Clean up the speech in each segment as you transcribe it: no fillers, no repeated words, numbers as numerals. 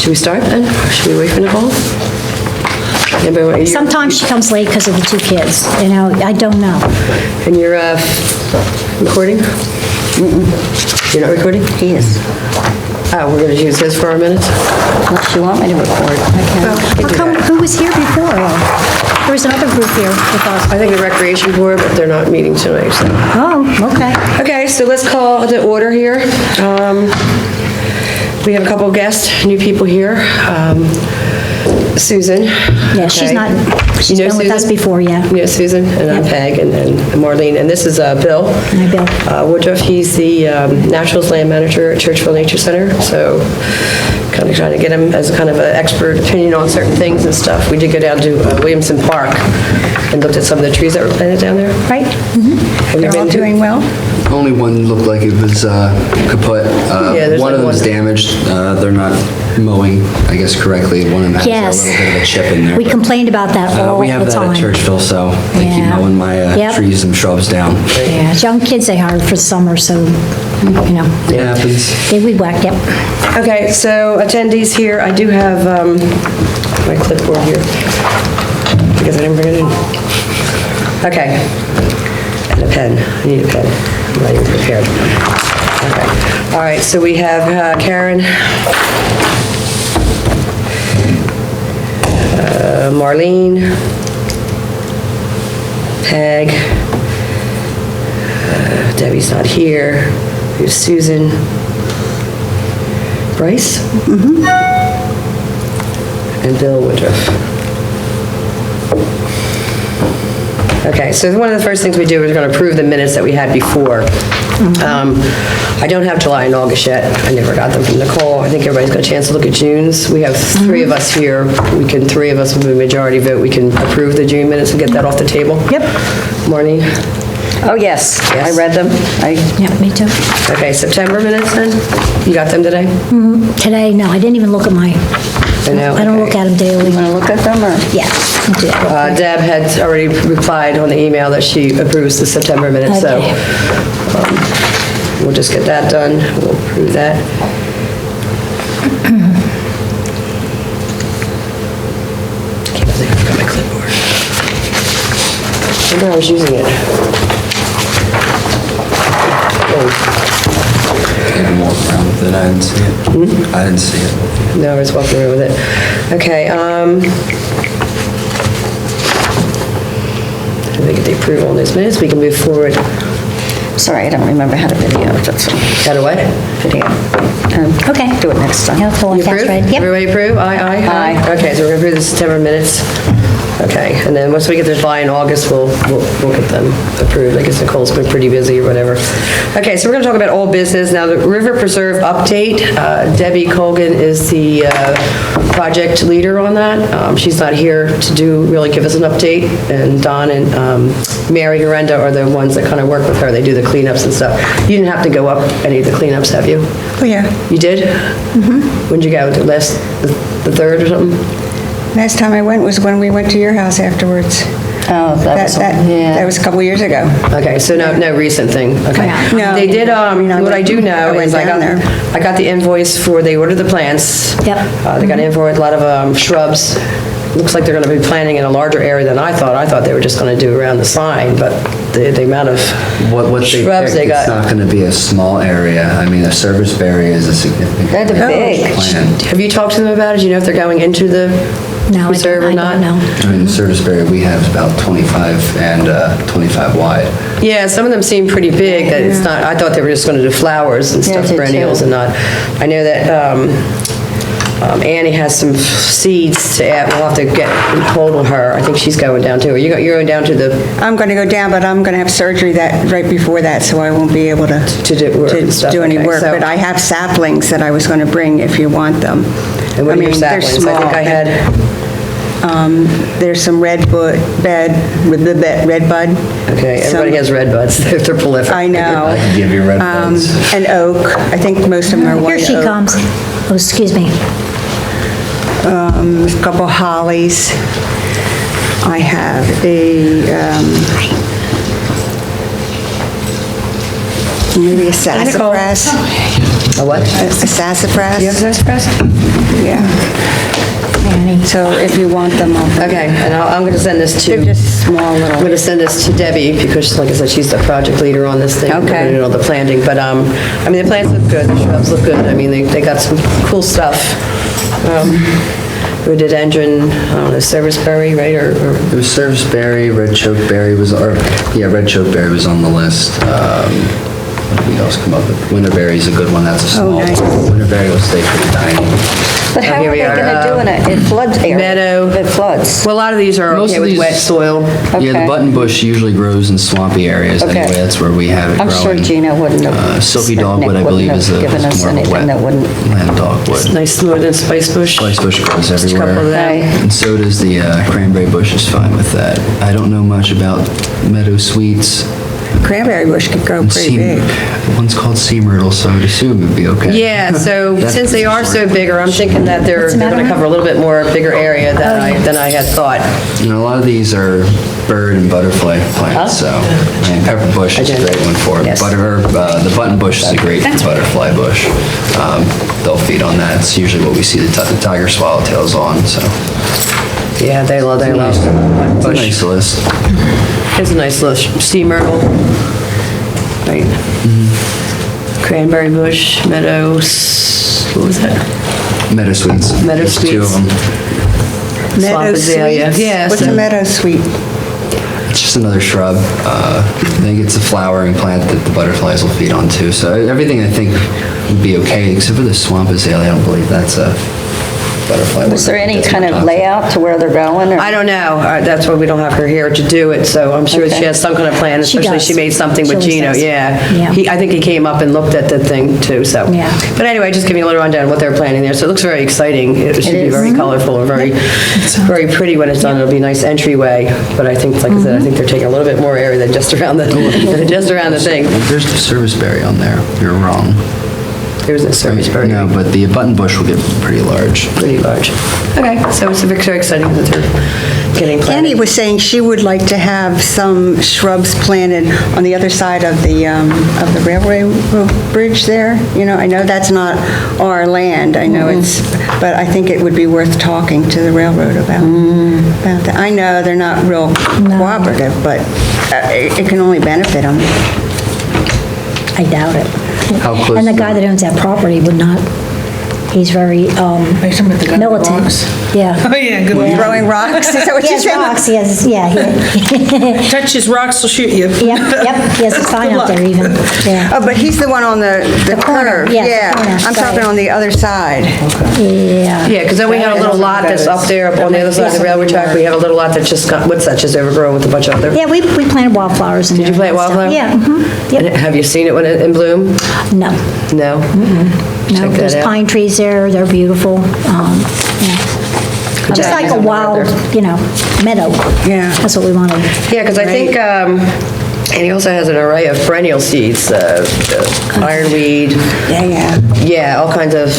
Should we start then? Or should we wait for Nicole? Anybody want- Sometimes she comes late because of the 2 kids, I don't know. And you're recording? You're not recording? He is. Oh, we're going to use this for our minutes? Unless you want me to record, I can. How come, who was here before? There was another group here with us. I think the Recreation Board, but they're not meeting tonight, so. Oh, okay. Okay, so let's call the order here. We have a couple of guests, new people here. Susan. Yeah, she's okay. not, she's You know been with us Susan? before, yeah. Yeah, Susan, and I'm Yep. Peg, and Marlene, and this is Bill. Hi, Bill. Woodruff, he's the Naturals Land Manager at Churchville Nature Center, so kind of trying to get him as kind of an expert opinion on certain things and stuff. We did go down to Williamson Park and looked at some of the trees that were planted down there. Right? Have you They're all been to- doing well? Only one looked like it was kaput. Yeah, there's One like of them's one. damaged. They're not mowing, I guess, correctly. One of them has Yes. a little bit of a chip in there. We complained about that all We have the that time. at Churchville, so I keep Yeah. mowing my Yep. trees and shrubs down. Yeah, it's young kids they hired for summer, so, It happens. they weed whack, yep. Okay, so attendees here, I do have my clipboard here, because I didn't bring it in. Okay, and a pen, I need a pen, I'm not even prepared. Okay, all right, so we have Karen, Marlene, Peg, Debbie's not here, there's Susan, Bryce? Mm-hmm. And Bill Woodruff. Okay, so one of the first things we do is going to approve the minutes that we had before. I don't have July and August yet. I never got them from Nicole. I think everybody's got a chance to look at June's. We have 3 of us here. 3 of us with a majority vote, we can approve the June minutes and get that off the table. Yep. Marlene? Oh, yes, I Yes. read them. Yeah, me too. Okay, September minutes then? You got them today? Today, no, I didn't even look at my, I know. I don't look at them daily. Want to look at them, or? Yeah, I'll do that. Deb had already replied on the email that she approves the September minutes, so Okay. we'll just get that done. We'll approve that. Can't believe I forgot my clipboard. I remember I was using it. Even walk around with it. I didn't see it. I didn't see it. No, I was walking around with it. Okay, I think if they approve all those minutes, we can move forward. Sorry, I don't remember how to video, that's all. Got away? Video. Okay. Do it next time. Yeah, that's all You that's approve? right. Yep. Everybody approve? Aye, aye, aye. Aye. Okay, so we're gonna approve the September minutes. Okay, and then once we get the July and August, we'll get them approved. I guess Nicole's been pretty busy or whatever. Okay, so we're gonna talk about old business. Now, the River Preserve update. Debbie Colgan is the project leader on that. She's not here to really give us an update, and Don and Mary Miranda are the ones that kind of work with her. They do the cleanups and stuff. You didn't have to go up any of the cleanups, have you? Oh, yeah. You did? Mm-hmm. When'd you go? The 3rd or something? Last time I went was when we went to your house afterwards. Oh, That was a couple years ago. Okay, so no recent thing, okay. No. They did, what I do know I went is I down there. got the invoice they ordered the plants. Yep. They got an invoice, a lot of shrubs. Looks like they're gonna be planting in a larger area than I thought. I thought they were just gonna do around the sign, but the amount of What they shrubs picked, they it's got. not going to be a small area. I mean, a service area is a significant They're big. plan. Have you talked to them about it? Do you know if they're going into the No, I reserve or don't not? know. I mean, the service area we have is about 25 and 25 wide. Yeah, some of them seem pretty big, that it's not, I thought they were just gonna do flowers and Yeah, I stuff, did perennials too. and not. I know that, Annie has some seeds to add, we'll have to get hold of her. I think she's going down too. You're going down to the, I'm going to go down, but I'm going to have surgery right before that, so I won't be able to do work and stuff. do any Okay, work. so- But I have saplings that I was going to bring if you want them. and what are your mean, they're saplings? I think small. I had, There's some red bud okay, everybody has red buds. They're prolific. I know. I can give you red buds. An oak. I think most of them are Here white she oak. comes. Oh, excuse me. A couple hollies. I have maybe a sassafras. A what? A sassafras. You have sassafras? Yeah. So if you want them, Okay, and I'm going to send this to... they're just small I'm little. going to send this to Debbie, because like I said, she's the project leader on this thing. Okay. We're gonna do all the planting, but, I mean, the plants look good, the shrubs look good. I mean, they got some cool stuff. Rhododendron, I don't know, serviceberry, right, or It was serviceberry, red chokeberry was, red chokeberry was on the list. What did we else come up with? Winterberry is a good one, that's a small nice. one. Winterberry will stay pretty tiny. But how here are we they are, gonna do in it floods area? meadow. If it floods? well, a lot of these are Most okay of with these- wet soil. Yeah, the Okay. buttonbush usually grows in swampy areas Okay. anyway, that's where we have it I'm growing. sure Gina wouldn't have. Silky Nick dogwood, I wouldn't believe, have is given us more of a anything wet that wouldn't. land dogwood. Nice northern spice bush. Spice bush grows Just a couple of everywhere. them. Right. And so does the cranberry bush is fine with that. I don't know much about meadow sweets. Cranberry bush could grow pretty Sea- big. One's called sea myrtle, so I'd assume it'd be okay. Yeah, so That's since they are so bigger, I'm thinking that they're What's the matter going to now? cover a little bit more, bigger area than I had thought. You know, a lot of these are bird and butterfly plants, so, and pepper bush is a great one for it. Yes. The button bush is a great butterfly bush. They'll feed on that. It's usually what we see the tiger swallowtails on, so. Yeah, they love It's a bush. nice list. It's a nice little sea myrtle. Right. Cranberry bush, meadows, what was that? Meadow sweets. Meadow There's two of sweets. them. Meadow Swamp azalea. sweets? Yeah, What's so- a meadow sweet? It's just another shrub. I think it's a flowering plant that the butterflies will feed on too. So everything I think would be okay, except for the swamp azalea. I don't believe that's a butterfly. Was there any That's kind what of we're talking about. layout to where they're going? Or? I don't know. That's why we don't have her here to do it, so I'm sure she Okay. has some kind of plan, She especially does. she made something with She always Gino, does. yeah. Yeah. I think he came up and looked at the thing too, so. Yeah. But anyway, just give me a little rundown of what they're planning there. So it looks very exciting. It should be is. very colorful and very pretty when it's done. It'll be a nice entryway, but I think, like I said, I think they're taking a little bit more area than just around the, just around the thing. There's the serviceberry on there. You're wrong. There's no serviceberry. No, but the button bush will get pretty large. Pretty large. Okay, so it's very exciting that they're getting planted. Annie was saying she would like to have some shrubs planted on the other side of the railway bridge there. You know, I know that's not our land, I know it's, but I think it would be worth talking to the railroad about that. I know they're not real cooperative, but it can only benefit them. I doubt it. How close? And the guy that owns that property would not, he's very militant. Yeah. Oh, yeah, good one. Throwing rocks, is that what He you has said? rocks, he has, yeah, Touch his rocks, he'll shoot you. yep, he has a sign out there even, yeah. Oh, but he's the one on the corner, curve. yes, the Yeah, corner, I'm talking right. on the other side. Yeah. Yeah, because then we have a little lot that's up there, up on the other side of the railroad track. We have a little lot that just got, what's that, just overgrown with a bunch of other. Yeah, we planted wildflowers in there. Did you plant and stuff. wildflower? Yeah, And yep, have you seen it when it in bloom? no, No? no, Check that there's out. pine trees there, they're beautiful, yeah. It's job. like a wild, meadow. Yeah. That's what we wanted. Yeah, because I think, and he also has an array of perennial seeds, ironweed, yeah, all kinds of,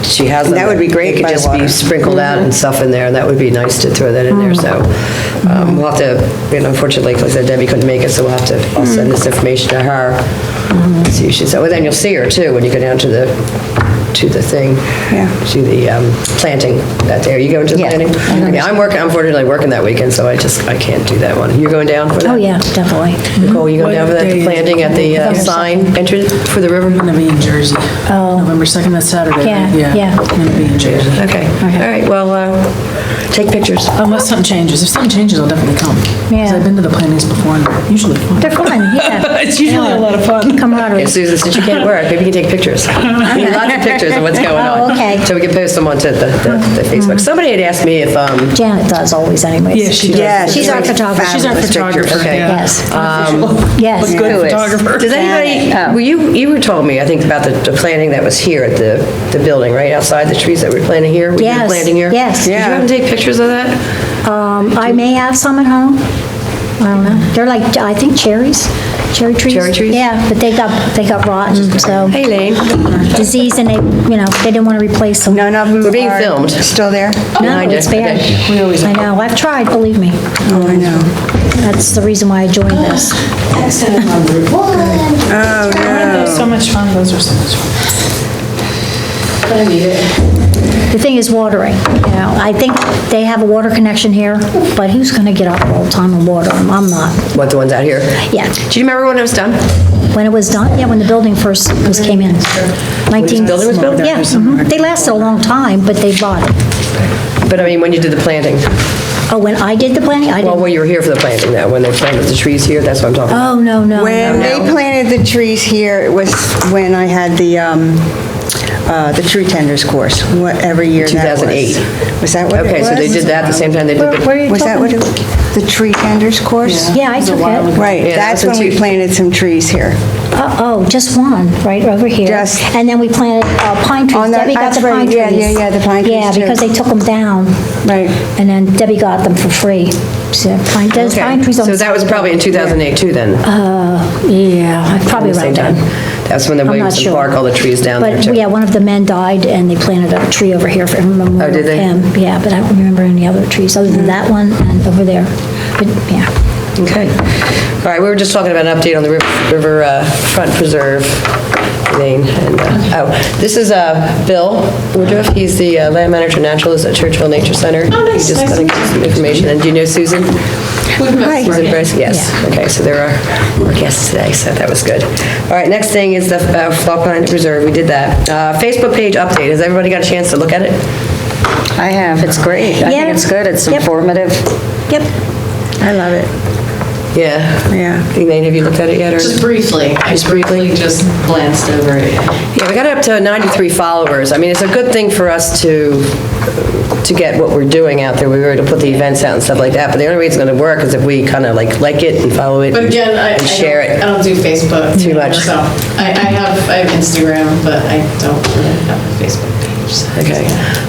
she has them. That would be great It could by just be water. sprinkled out and stuff in there, and that would be nice to throw that in there, so. We'll have to, unfortunately, like I said, Debbie couldn't make it, so we'll have to, I'll send this information to her. See what she said. Well, then you'll see her too, when you go down to the thing. Yeah. To the planting, that area. You going to the Yeah. planting? Yeah, I'm unfortunately working that weekend, so I can't do that one. You're going down for that? Oh, yeah, definitely. Nicole, you going down for that, What day the is planting at the sign entrance for the river? I'm gonna be in Jersey. November 2nd, that's Saturday. right? Yeah. I'm gonna be in Jersey. Okay, all right, well, take pictures. Unless something changes. If something changes, I'll definitely come. 'Cause Yeah. I've been to the plantings before and they're usually fun. They're fun, yeah. It's usually a lot of fun. Camaraderie. Yeah, Susan, since you can't work, maybe you can take pictures. We need lots of pictures of what's going on. Oh, okay. So we can post them onto the Facebook. Somebody had asked me if, Janet does always anyways. Yeah, she does. Yeah, She's our photographer. She's our photographer, Okay. yeah. Yes. Yes. Yes. Good Who is? photographer. does anybody, well, you were told me, I think, about the planting that was here at the building, right, outside the trees that we're planting here? Were you Yes, planting here? yes. Did you have them take pictures of that? I may have some at home. I don't know. They're like, I think cherries, cherry trees. Cherry trees? Yeah, but they got rotten, so Hey, Lane. disease, and they didn't want to replace them. None of them We're being are filmed. still there? No, behind it's you. bad. Okay. I know, I've tried, believe me. Oh, I know. That's the reason why I joined this. Oh, no. So much fun. Those are so much fun. I need it. The thing is watering, you know. I think they have a water connection here, but who's gonna get up all the time and water them? I'm not. What, the ones out here? Yeah. Do you remember when it was done? When it was done, yeah, when the building first came in. 19. building was built? Yeah, they lasted a long time, but they bought it. But I mean, when you did the planting? Oh, when I did the planting, I Well, didn't. when you were here for the planting, though, when they planted the trees here, that's what I'm talking about. Oh, no. When they planted the trees here, it was when I had the tree tenders course, whatever year that was. 2008. Was that what it was? Okay, so they did that at the same time they did Where are the, you Was that what talking? it, the tree tenders course? Yeah, I took it. Right, Yeah, that's that was when in we two- planted some trees here. Oh, just one, right over here. Just- And then we planted pine trees. On the- Debbie got that's the pine right, trees. yeah, the pine trees Yeah, too. because they took them down. Right. And then Debbie got them for free. So there's pine okay. trees on So the that was side. probably in 2008 too, then? Yeah, probably At the same around time. then. That's when the I'm not Williamson sure. Park, all the trees down there But, too. yeah, one of the men died, and they planted a tree over here for in memorial Oh, did of they? him. Yeah, but I don't remember any other trees, other than that one and over there. But, yeah. Okay. All right, we were just talking about an update on the river front preserve thing. And, this is Bill Woodruff. He's the land manager naturalist at Churchville Nature Center. Oh, nice. He just Nice got to meet some information. And do you know Susan? We've met Susan before, Bryce? Yes. Okay, so there are our guests today, so that was good. All right, next thing is the Flockpine Preserve. We did that. Facebook page update. Has everybody got a chance to look at it? I have, it's great. I Yeah. think it's good, it's Yep. informative. Yep. I love it, Yeah. yeah. Elaine, have you looked at it yet? Or Just briefly. I briefly just glanced over it. Yeah, we got up to 93 followers. I mean, it's a good thing for us to get what we're doing out there. We were to put the events out and stuff like that, but the only way it's gonna work is if we kind of like it and follow it But again, I and share it. don't do Facebook. Too much. So I have Instagram, but I don't really have a Facebook page. so- Okay.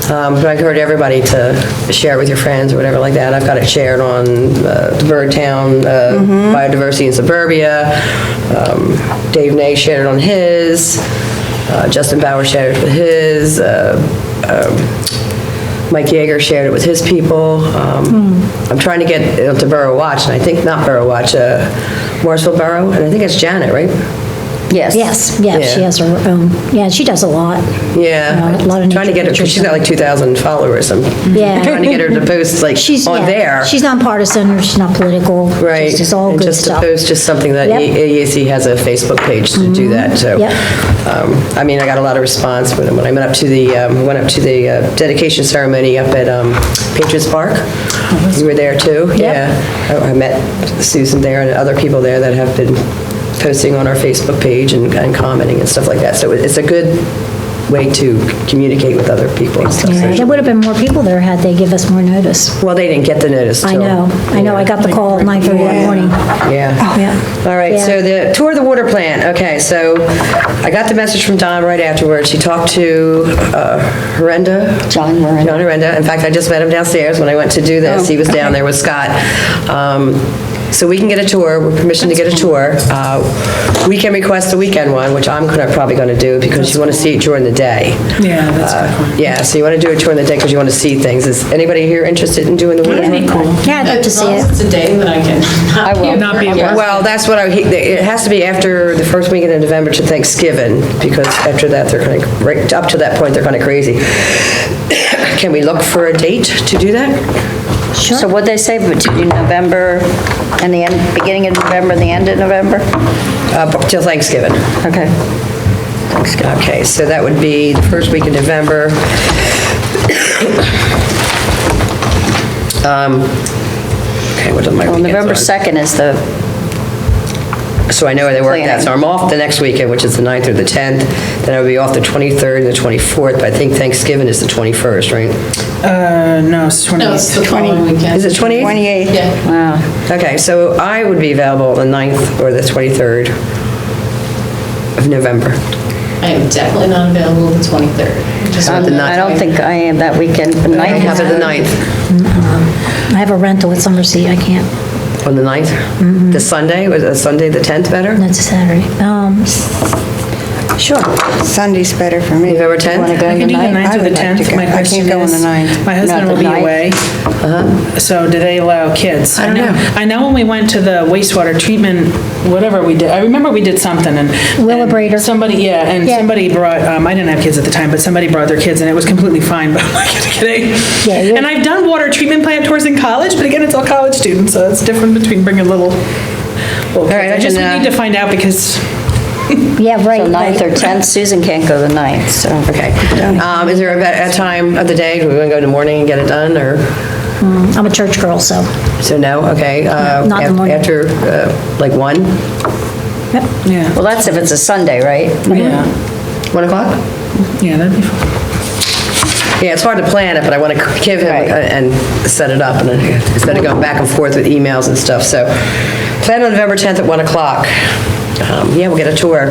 But I encourage everybody to share it with your friends or whatever like that. I've got it shared on the Birdtown Biodiversity in Suburbia. Dave Nay shared it on his. Justin Bauer shared it with his. Mike Yeager shared it with his people. I'm trying to get it to Borough Watch, and I think not Borough Watch, Morrisville Borough, and I think it's Janet, right? Yes. Yes, yeah, she Yeah. has her own, yeah, she does a lot. Yeah. A lot of Trying to get her, because she's got like 2,000 followers. I'm Yeah. trying to get her to post like She's, on yeah, there. she's nonpartisan, or she's not political. Right. It's just all And good just to stuff. post just something that Yep. EAC has a Facebook page to do that, so. Yep. I mean, I got a lot of response when I went up to the, dedication ceremony up at Patriots Park. You were there too? Yeah. I met Susan there and other people there that have been posting on our Facebook page and commenting and stuff like that. So it's a good way to communicate with other people and stuff. Yeah, there would have been more people there had they give us more notice. Well, they didn't get the notice I till- know, I got the call at 9:30 that morning. Yeah. Yeah. All right, Yeah. so the tour of the water plant, okay, so I got the message from Don right afterwards. He talked to Horrenda. John Horrenda. John Horrenda. In fact, I just met him downstairs when I went to do this. He was down there with Scott. So we can get a tour, we're permission to get a tour. We can request a weekend one, which I'm probably gonna do because you wanna see it during the day. Yeah, that's good. Yeah, so you wanna do it during the day because you wanna see things. Is anybody here interested in doing the water? That'd be cool. Yeah, I'd like to As see long as it. it's a day that I can. I will. Not be at work. Well, that's what it has to be after the first weekend in November to Thanksgiving, because after that, they're kind of, right up to that point, they're kind of crazy. Can we look for a date to do that? So what'd they say, but to do November and the end, beginning of November and the end of November? Till Thanksgiving. Okay. Okay, so that would be the first week in November. Okay, what are my Well, weekends November on? 2nd is the, So I know where they work that, Planning. so I'm off the next weekend, which is the 9th or the 10th, then I'll be off the 23rd and the 24th, but I think Thanksgiving is the 21st, right? No, it's 28th. No, it's the following weekend. Is it 28th? 28th. Yeah. wow. Okay, so I would be available on the 9th or the 23rd of November. I am definitely not available the 23rd. Just the wanted to- I don't think I am that weekend, the I 9th. have it the 9th. I have a rental at Summersea, I can't, On the 9th? The Sunday, was Sunday the 10th better? that's a Saturday. Sure. Sunday's better for me. November 10th? Wanna go I the can do the 9th? 9th I or the would like to 10th. go. My I can't question go on the is, 9th. my husband Not will the be 9th. away. So do they allow kids? I don't know. I know when we went to the wastewater treatment, whatever we did, I remember we did something and. Wheelabrator. and Somebody, yeah, and Yeah. somebody brought, I didn't have kids at the time, but somebody brought their kids and it was completely fine, but I'm like, kidding. Yeah, you're- And I've done water treatment plant tours in college, but again, it's all college students, so it's different between bringing little kids. right, I just, we and, need to find out because, Yeah, right. So 9th or right. 10th, Susan can't go the 9th, so. Okay. Is there a time of the day, do we want to go in the morning and get it done, or, I'm a church girl, so. no, okay? Not in the morning. After, like 1? Yep. yeah, Well, that's if it's a Sunday, right? yeah, 1 o'clock? yeah, that'd be fine. Yeah, it's hard to plan it, but I want to give him Right. and set it up, and then, instead of going back and forth with emails and stuff, so. Plan on November 10th at 1 o'clock. Yeah, we'll get a tour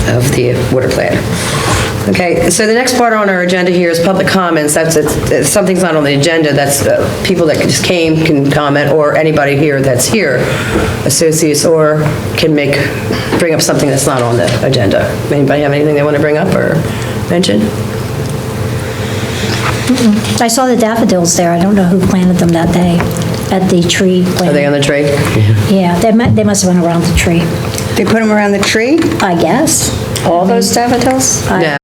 of the water plant. Okay, so the next part on our agenda here is public comments. That's, if something's not on the agenda, that's people that just came can comment, or anybody here that's here, associates, or can bring up something that's not on the agenda. Anybody have anything they want to bring up or mention? I saw the daffodils there. I don't know who planted them that day at the tree Are they planting. on the tree? Yeah, they must have went around the tree, They put them around the tree? I guess. All those daffodils? No,